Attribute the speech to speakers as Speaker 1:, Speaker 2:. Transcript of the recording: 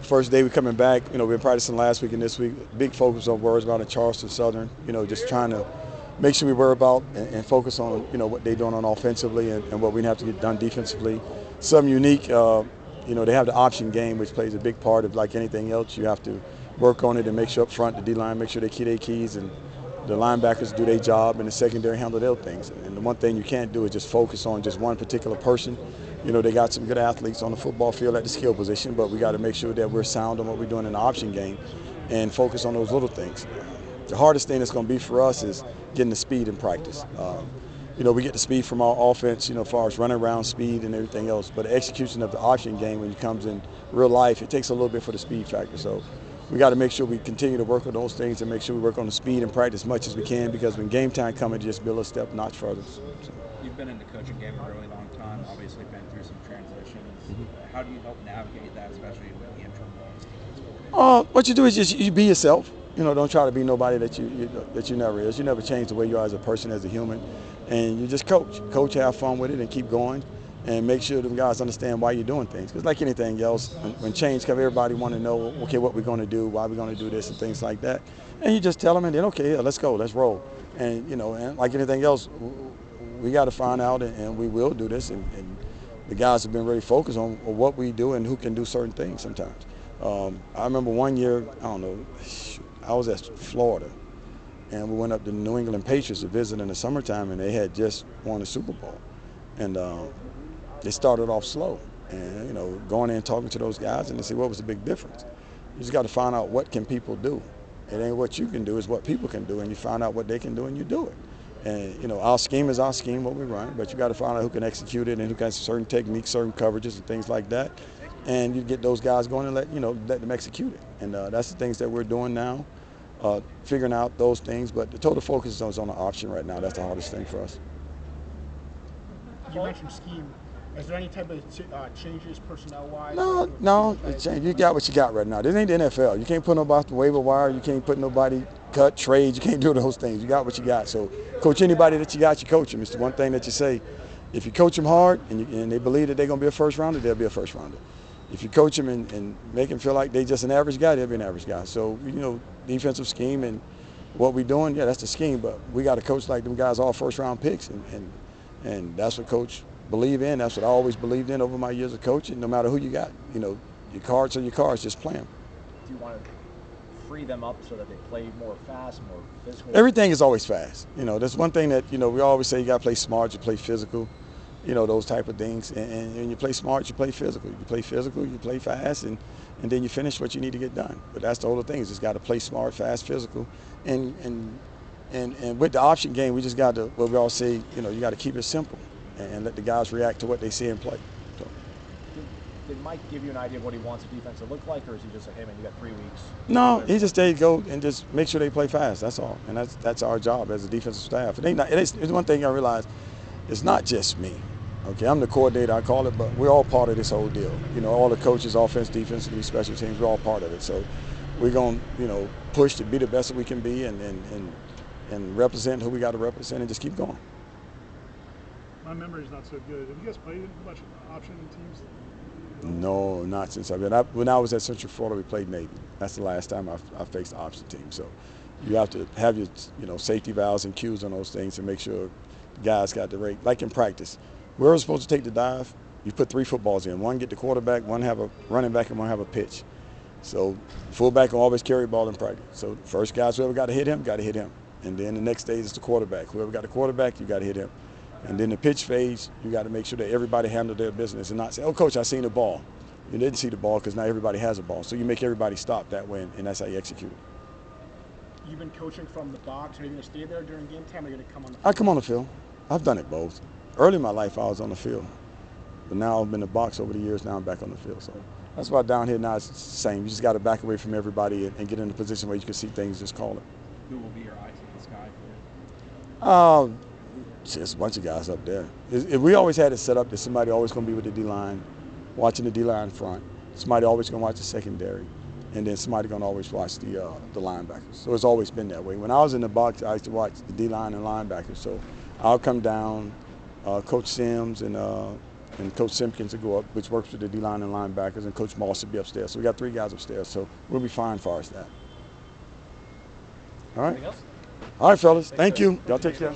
Speaker 1: First day we coming back, we've been practicing last week and this week. Big focus on worries about in Charleston Southern, just trying to make sure we worry about and focus on, what they're doing on offensively and what we have to get done defensively. Something unique, they have the option game, which plays a big part of like anything else. You have to work on it and make sure up front the D-line, make sure they key their keys and the linebackers do their job and the secondary handle their things. And the one thing you can't do is just focus on just one particular person. They got some good athletes on the football field at the skill position, but we got to make sure that we're sound on what we're doing in the option game and focus on those little things. The hardest thing that's going to be for us is getting the speed in practice. We get the speed from our offense, as far as running around speed and everything else, but the execution of the option game when it comes in real life, it takes a little bit for the speed factor. So we got to make sure we continue to work on those things and make sure we work on the speed and practice as much as we can, because when game time comes, it just be a little step notch further. So.
Speaker 2: You've been in the coaching game a really long time, obviously been through some transitions. How do you help navigate that, especially with the interim role?
Speaker 1: What you do is just you be yourself. Don't try to be nobody that you never is. You never change the way you are as a person, as a human, and you just coach. Coach, have fun with it, and keep going, and make sure the guys understand why you're doing things. Because like anything else, when change comes, everybody want to know, okay, what we're going to do, why we're going to do this, and things like that. And you just tell them, and then okay, yeah, let's go, let's roll. And and like anything else, we got to find out, and we will do this. And the guys have been really focused on what we do and who can do certain things sometimes. I remember one year, I was at Florida, and we went up to the New England Patriots to visit in the summertime, and they had just won the Super Bowl. And they started off slow, and going in and talking to those guys, and they said, what was the big difference? You just got to find out what can people do. It ain't what you can do, it's what people can do, and you find out what they can do and you do it. And our scheme is our scheme, what we run, but you got to find out who can execute it and who has certain techniques, certain coverages, and things like that. And you get those guys going and let them execute it. And that's the things that we're doing now, figuring out those things. But the total focus is on the option right now. That's the hardest thing for us.
Speaker 3: You mentioned scheme. Is there any type of changes personnel-wise?
Speaker 1: No, you got what you got right now. This ain't the NFL. You can't put nobody off the waiver wire. You can't put nobody cut, trade. You can't do those things. You got what you got. So coach anybody that you got, you coach them. It's the one thing that you say. If you coach them hard and they believe that they're going to be a first rounder, they'll be a first rounder. If you coach them and make them feel like they're just an average guy, they'll be an average guy. So, defensive scheme and what we're doing, yeah, that's the scheme. But we got to coach like them guys all first-round picks, and that's what coach believe in. That's what I always believed in over my years of coaching. No matter who you got, your cards are your cards. Just play them.
Speaker 4: Do you want to free them up so that they play more fast, more physical?
Speaker 1: Everything is always fast. That's one thing that we always say. You got to play smart. You play physical. Those type of things. And when you play smart, you play physical. You play physical. You play fast, and then you finish what you need to get done. But that's the whole thing. You just got to play smart, fast, physical, and with the option game, we just got to. What we all say, you got to keep it simple and let the guys react to what they see and play. So.
Speaker 4: Did Mike give you an idea of what he wants the defense to look like, or is he just like, hey man, you got 3 weeks?
Speaker 1: No, he just there you go and just make sure they play fast. That's all, and that's our job as a defensive staff. It's one thing I realize. It's not just me. Okay, I'm the coordinator, I call it, but we're all part of this whole deal. All the coaches, offense, defense, and special teams, we're all part of it. So we're going to, push to be the best that we can be and represent who we got to represent and just keep going.
Speaker 3: My memory's not so good. Have you guys played much option teams?
Speaker 1: No, not since I've been. When I was at Central Florida, we played Navy. That's the last time I faced the option team. So you have to have your, safety valves and cues on those things to make sure the guys got the rate. Like in practice, we're supposed to take the dive. You put 3 footballs in. One get the quarterback, one have a running back, and one have a pitch. So fullback will always carry the ball in practice. So first guys, whoever got to hit him, got to hit him. And then the next stage is the quarterback. Whoever got the quarterback, you got to hit him. And then the pitch phase, you got to make sure that everybody handle their business and not say, oh, coach, I seen the ball. You didn't see the ball because now everybody has a ball. So you make everybody stop that way, and that's how you execute it.
Speaker 3: You've been coaching from the box. Are you going to stay there during game time, or are you going to come on the field?
Speaker 1: I come on the field. I've done it both. Early in my life, I was on the field. But now I've been in the box over the years. Now I'm back on the field. So that's why down here now it's the same. You just got to back away from everybody and get in a position where you can see things, just call it.
Speaker 2: Who will be your eyes in the sky for you?
Speaker 1: Just a bunch of guys up there. We always had it set up that somebody always going to be with the D-line, watching the D-line front. Somebody always going to watch the secondary, and then somebody going to always watch the linebackers. So it's always been that way. When I was in the box, I used to watch the D-line and linebackers. So I'll come down, Coach Sims and and Coach Simpkins will go up, which works with the D-line and linebackers, and Coach Moss will be upstairs. So we got 3 guys upstairs, so we'll be fine as far as that. All right?
Speaker 4: Anything else?
Speaker 1: All right, fellas. Thank you. Y'all take care.